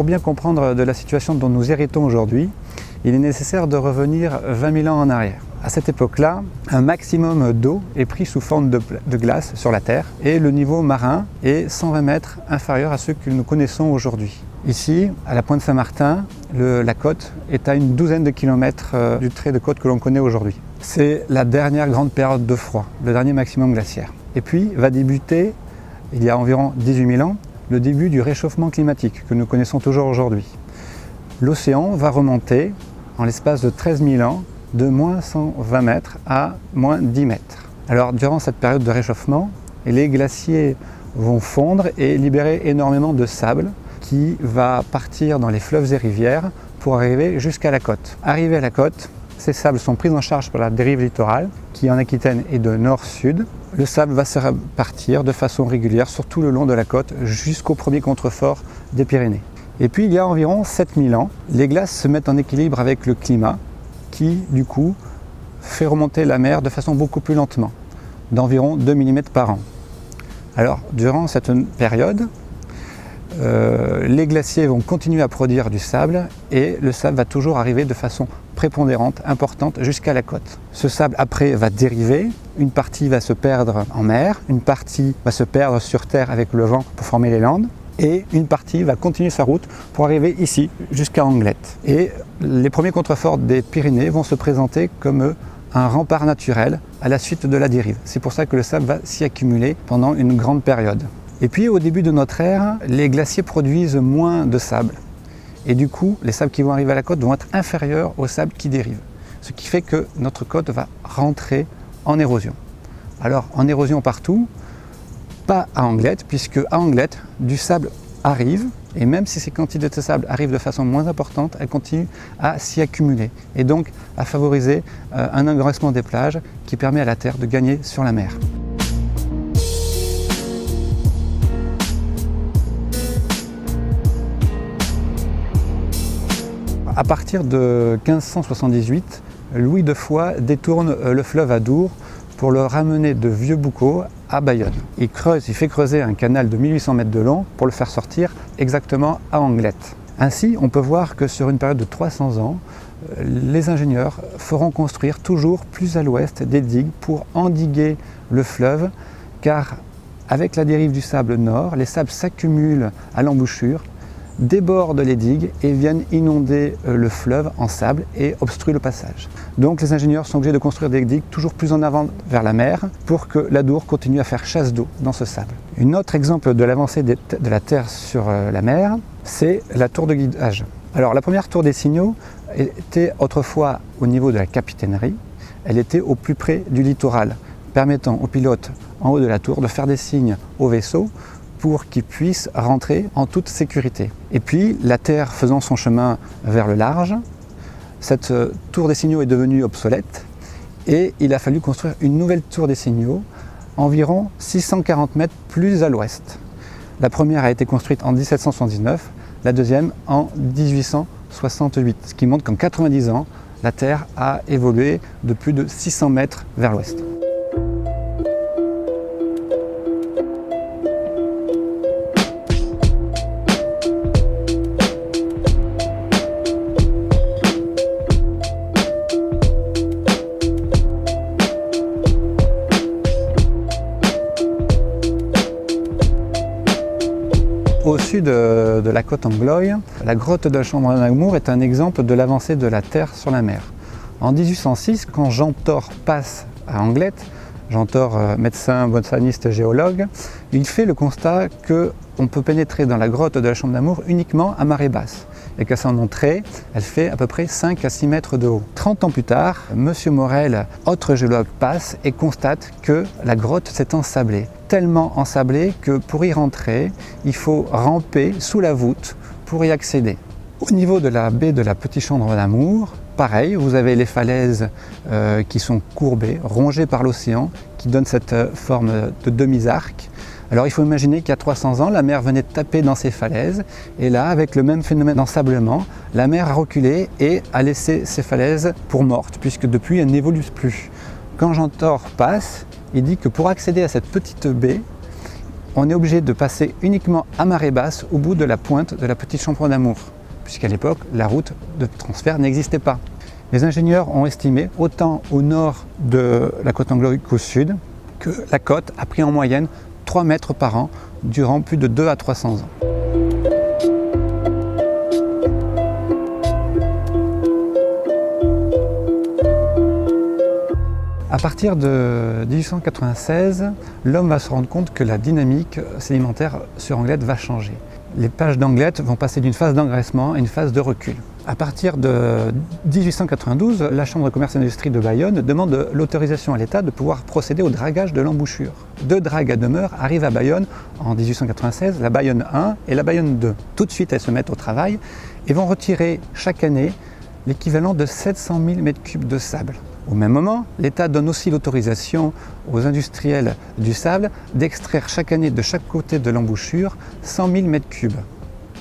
pour bien comprendre de la situation dont nous héritons aujourd'hui, il est nécessaire de revenir 20 000 ans en arrière. À cette époque-là, un maximum d'eau est pris sous forme de glace sur la Terre et le niveau marin est 120 mètres inférieur à ceux que nous connaissons aujourd'hui. Ici, à la pointe Saint-Martin, la côte est à une douzaine de kilomètres du trait de côte que l'on connaît aujourd'hui. C'est la dernière grande période de froid, le dernier maximum glaciaire. Et puis va débuter, il y a environ 18 000 ans, le début du réchauffement climatique que nous connaissons toujours aujourd'hui. L'océan va remonter en l'espace de 13 000 ans de moins 120 mètres à moins 10 mètres. Alors durant cette période de réchauffement, les glaciers vont fondre et libérer énormément de sable qui va partir dans les fleuves et rivières pour arriver jusqu'à la côte. Arrivé à la côte, ces sables sont pris en charge par la dérive littorale qui en Aquitaine est de nord-sud. Le sable va se répartir de façon régulière sur tout le long de la côte jusqu'au premier contrefort des Pyrénées. Et puis il y a environ 7000 ans, les glaces se mettent en équilibre avec le climat qui du coup fait remonter la mer de façon beaucoup plus lentement, d'environ 2 mm par an. Alors durant cette période, les glaciers vont continuer à produire du sable et le sable va toujours arriver de façon prépondérante, importante jusqu'à la côte. Ce sable après va dériver, une partie va se perdre en mer, une partie va se perdre sur terre avec le vent pour former les landes et une partie va continuer sa route pour arriver ici jusqu'à Anglette. Et les premiers contreforts des Pyrénées vont se présenter comme un rempart naturel à la suite de la dérive. C'est pour ça que le sable va s'y accumuler pendant une grande période. Et puis au début de notre ère, les glaciers produisent moins de sable. Et du coup, les sables qui vont arriver à la côte vont être inférieurs aux sables qui dérivent. Ce qui fait que notre côte va rentrer en érosion. Alors en érosion partout, pas à Anglette, puisque à Anglette, du sable arrive, et même si ces quantités de sable arrivent de façon moins importante, elles continuent à s'y accumuler, et donc à favoriser un engraissement des plages qui permet à la Terre de gagner sur la mer. À partir de 1578, Louis de Foix détourne le fleuve Adour pour le ramener de Vieux-Boucau à Bayonne. Il fait creuser un canal de 1800 mètres de long pour le faire sortir exactement à Anglette. Ainsi, on peut voir que sur une période de 300 ans, les ingénieurs feront construire toujours plus à l'ouest des digues pour endiguer le fleuve, car avec la dérive du sable nord, les sables s'accumulent à l'embouchure, débordent les digues et viennent inonder le fleuve en sable et obstruent le passage. Donc les ingénieurs sont obligés de construire des digues toujours plus en avant vers la mer pour que l'Adour continue à faire chasse d'eau dans ce sable. Un autre exemple de l'avancée de la Terre sur la mer, c'est la tour de guidage. Alors la première tour des signaux était autrefois au niveau de la capitainerie, elle était au plus près du littoral, permettant aux pilotes en haut de la tour de faire des signes au vaisseau pour qu'ils puissent rentrer en toute sécurité. Et puis, la Terre faisant son chemin vers le large, cette tour des signaux est devenue obsolète et il a fallu construire une nouvelle tour des signaux, environ 640 mètres plus à l'ouest. La première a été construite en 1779, la deuxième en 1868, ce qui montre qu'en 90 ans, la Terre a évolué de plus de 600 mètres vers l'ouest. Au sud de la côte Angloï, la grotte de la Chambre d'Amour est un exemple de l'avancée de la Terre sur la mer. En 1806, quand Jean Thor passe à Anglette, Jean Thor, médecin, botaniste, géologue, il fait le constat qu'on peut pénétrer dans la grotte de la Chambre d'Amour uniquement à marée basse et qu'à son entrée, elle fait à peu près 5 à 6 mètres de haut. 30 ans plus tard, M. Morel, autre géologue, passe et constate que la grotte s'est ensablée. Tellement ensablée que pour y rentrer, il faut ramper sous la voûte pour y accéder. Au niveau de la baie de la Petite Chambre d'Amour, pareil, vous avez les falaises qui sont courbées, rongées par l'océan, qui donnent cette forme de demi-arc. Alors il faut imaginer qu'il y a 300 ans, la mer venait de taper dans ces falaises et là, avec le même phénomène d'ensablement, la mer a reculé et a laissé ces falaises pour mortes, puisque depuis, elles n'évoluent plus. Quand Jean Thor passe, il dit que pour accéder à cette petite baie, on est obligé de passer uniquement à marée basse au bout de la pointe de la petite Chambre d'Amour, puisqu'à l'époque, la route de transfert n'existait pas. Les ingénieurs ont estimé, autant au nord de la côte angloïque qu'au sud, que la côte a pris en moyenne 3 mètres par an durant plus de 2 à 300 ans. À partir de 1896, l'homme va se rendre compte que la dynamique sédimentaire sur Anglette va changer. Les plages d'Anglette vont passer d'une phase d'engraissement à une phase de recul. À partir de 1892, la Chambre de commerce et d'industrie de Bayonne demande l'autorisation à l'État de pouvoir procéder au dragage de l'embouchure. 2 dragues à demeure arrivent à Bayonne en 1896, la Bayonne 1 et la Bayonne 2. Tout de suite, elles se mettent au travail et vont retirer chaque année l'équivalent de 700 000 m3 de sable. Au même moment, l'État donne aussi l'autorisation aux industriels du sable d'extraire chaque année de chaque côté de l'embouchure 100 000 m3.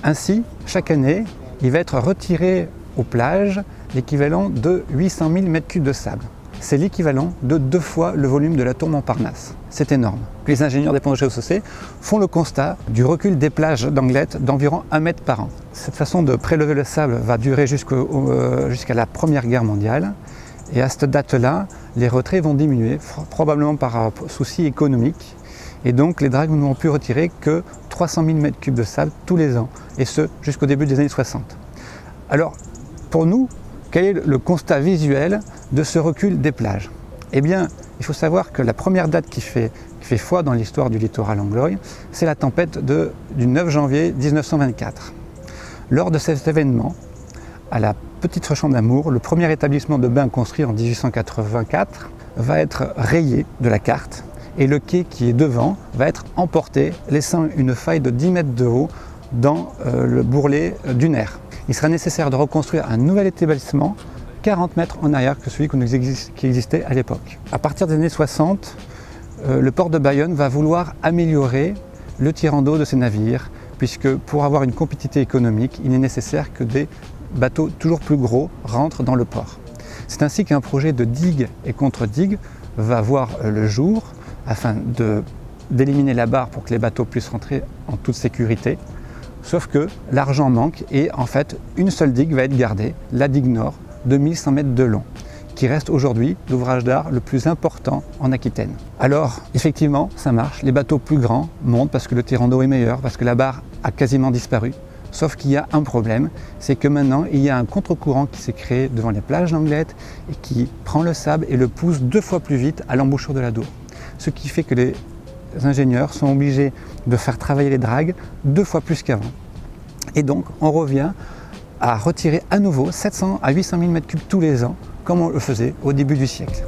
Ainsi, chaque année, il va être retiré aux plages l'équivalent de 800 000 m3 de sable. C'est l'équivalent de 2 fois le volume de la tour Montparnasse. C'est énorme. Les ingénieurs des ponts de chaussée font le constat du recul des plages d'Anglette d'environ 1 mètre par an. Cette façon de prélever le sable va durer jusqu'à la Première Guerre mondiale. Et à cette date-là, les retraits vont diminuer, probablement par souci économique. Et donc les dragues n'ont pu retirer que 300 000 m3 de sable tous les ans, et ce jusqu'au début des années 60. Alors, pour nous, quel est le constat visuel de ce recul des plages? Eh bien, il faut savoir que la première date qui fait foi dans l'histoire du littoral anglois, c'est la tempête du 9 janvier 1924. Lors de cet événement, à la petite Chambre d'Amour, le premier établissement de bain construit en 1884 va être rayé de la carte et le quai qui est devant va être emporté, laissant une faille de 10 mètres de haut dans le bourrelet du Ner. Il sera nécessaire de reconstruire un nouvel établissement 40 mètres en arrière que celui qui existait à l'époque. À partir des années 60, le port de Bayonne va vouloir améliorer le tirant d'eau de ses navires, puisque pour avoir une compétitivité économique, il est nécessaire que des bateaux toujours plus gros rentrent dans le port. C'est ainsi qu'un projet de digue et contre-digue va voir le jour afin d'éliminer la barre pour que les bateaux puissent rentrer en toute sécurité. Sauf que l'argent manque et en fait une seule digue va être gardée, la digue nord, de 1100 mètres de long, qui reste aujourd'hui l'ouvrage d'art le plus important en Aquitaine. Alors effectivement ça marche, les bateaux plus grands montent parce que le tirant d'eau est meilleur, parce que la barre a quasiment disparu. Sauf qu'il y a un problème, c'est que maintenant il y a un contre-courant qui s'est créé devant les plages d'Anglette et qui prend le sable et le pousse 2 fois plus vite à l'embouchure de la Dour. Ce qui fait que les ingénieurs sont obligés de faire travailler les dragues 2 fois plus qu'avant. Et donc on revient à retirer à nouveau 700 à 800 000 m3 tous les ans, comme on le faisait au début du siècle.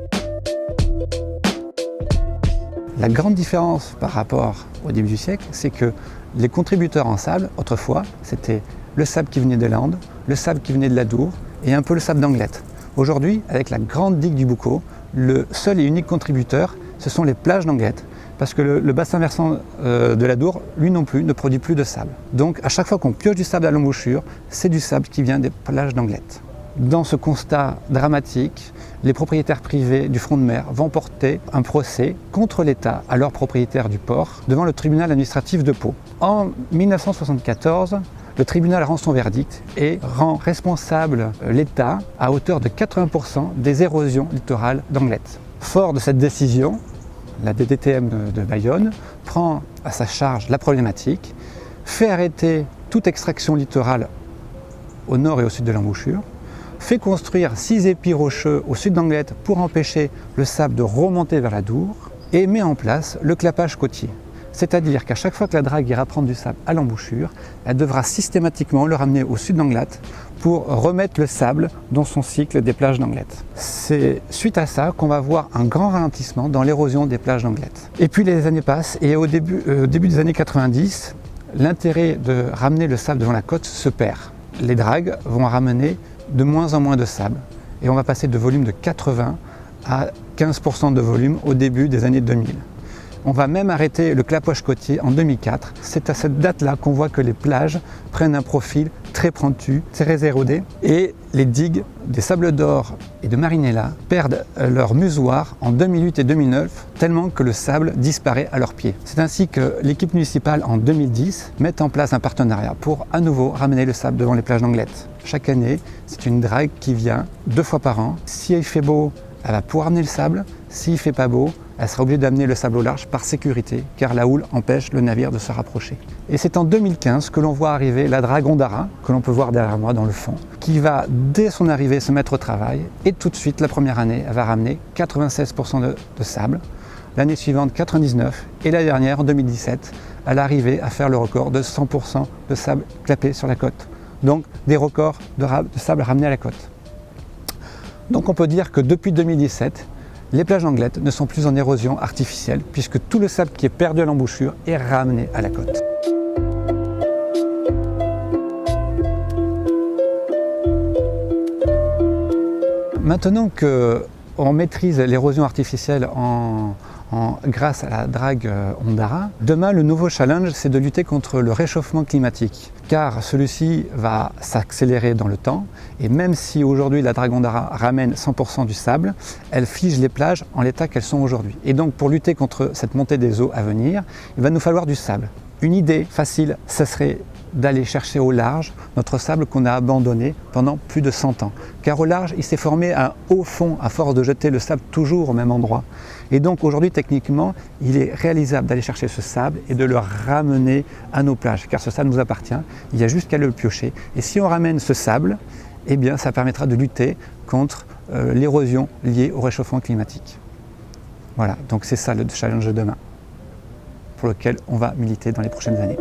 La grande différence par rapport au début du siècle, c'est que les contributeurs en sable, autrefois, c'était le sable qui venait des Landes, le sable qui venait de la Dour et un peu le sable d'Anglette. Aujourd'hui, avec la grande digue du Boucau, le seul et unique contributeur, ce sont les plages d'Anglette, parce que le bassin versant de la Dour, lui non plus, ne produit plus de sable. Donc à chaque fois qu'on pioche du sable à l'embouchure, c'est du sable qui vient des plages d'Anglette. Dans ce constat dramatique, les propriétaires privés du front de mer vont porter un procès contre l'État, alors propriétaire du port, devant le tribunal administratif de Pau. En 1974, le tribunal rend son verdict et rend responsable l'État à hauteur de 80% des érosions littorales d'Anglette. Fort de cette décision, la DDTM de Bayonne prend à sa charge la problématique, fait arrêter toute extraction littorale au nord et au sud de l'embouchure, fait construire 6 épis rocheux au sud d'Anglette pour empêcher le sable de remonter vers la Dour et met en place le clapage côtier. C'est-à-dire qu'à chaque fois que la drague ira prendre du sable à l'embouchure, elle devra systématiquement le ramener au sud d'Anglette pour remettre le sable dans son cycle des plages d'Anglette. C'est suite à ça qu'on va voir un grand ralentissement dans l'érosion des plages d'Anglette. Et puis les années passent et au début des années 90, l'intérêt de ramener le sable devant la côte se perd. Les dragues vont ramener de moins en moins de sable et on va passer de volume de 80 à 15% de volume au début des années 2000. On va même arrêter le clapage côtier en 2004. C'est à cette date-là qu'on voit que les plages prennent un profil très très pentues, très érodées, et les digues des Sables d'Or et de Marinella perdent leur musoir en 2008 et 2009, tellement que le sable disparaît à leurs pieds. C'est ainsi que l'équipe municipale en 2010 met en place un partenariat pour à nouveau ramener le sable devant les plages d'Anglet. Chaque année, c'est une drague qui vient 2 fois par an. Si il fait beau, elle va pouvoir amener le sable. S'il ne fait pas beau, elle sera obligée d'amener le sable au large par sécurité, car la houle empêche le navire de se rapprocher. Et c'est en 2015 que l'on voit arriver la drague Ondara, que l'on peut voir derrière moi dans le fond, qui va dès son arrivée se mettre au travail, et tout de suite, la première année, elle va ramener 96% de sable. L'année suivante, 99%, et la dernière, en 2017, elle est arrivée à faire le record de 100% de sable clapé sur la côte. Donc des records de sable ramenés à la côte. Donc on peut dire que depuis 2017, les plages d'Anglet ne sont plus en érosion artificielle puisque tout le sable qui est perdu à l'embouchure est ramené à la côte. Maintenant qu'on maîtrise l'érosion artificielle grâce à la drague Ondara, demain le nouveau challenge c'est de lutter contre le réchauffement climatique car celui-ci va s'accélérer dans le temps et même si aujourd'hui la drague Ondara ramène 100% du sable, elle fige les plages en l'état qu'elles sont aujourd'hui. Et donc pour lutter contre cette montée des eaux à venir, il va nous falloir du sable. Une idée facile, ça serait d'aller chercher au large notre sable qu'on a abandonné pendant plus de 100 ans. Car au large, il s'est formé un haut fond à force de jeter le sable toujours au même endroit. Et donc aujourd'hui, techniquement, il est réalisable d'aller chercher ce sable et de le ramener à nos plages. Car ce sable nous appartient, il y a juste qu'à le piocher. Et si on ramène ce sable, eh bien, ça permettra de lutter contre l'érosion liée au réchauffement climatique. Voilà, donc c'est ça le challenge de demain, pour lequel on va militer dans les prochaines années.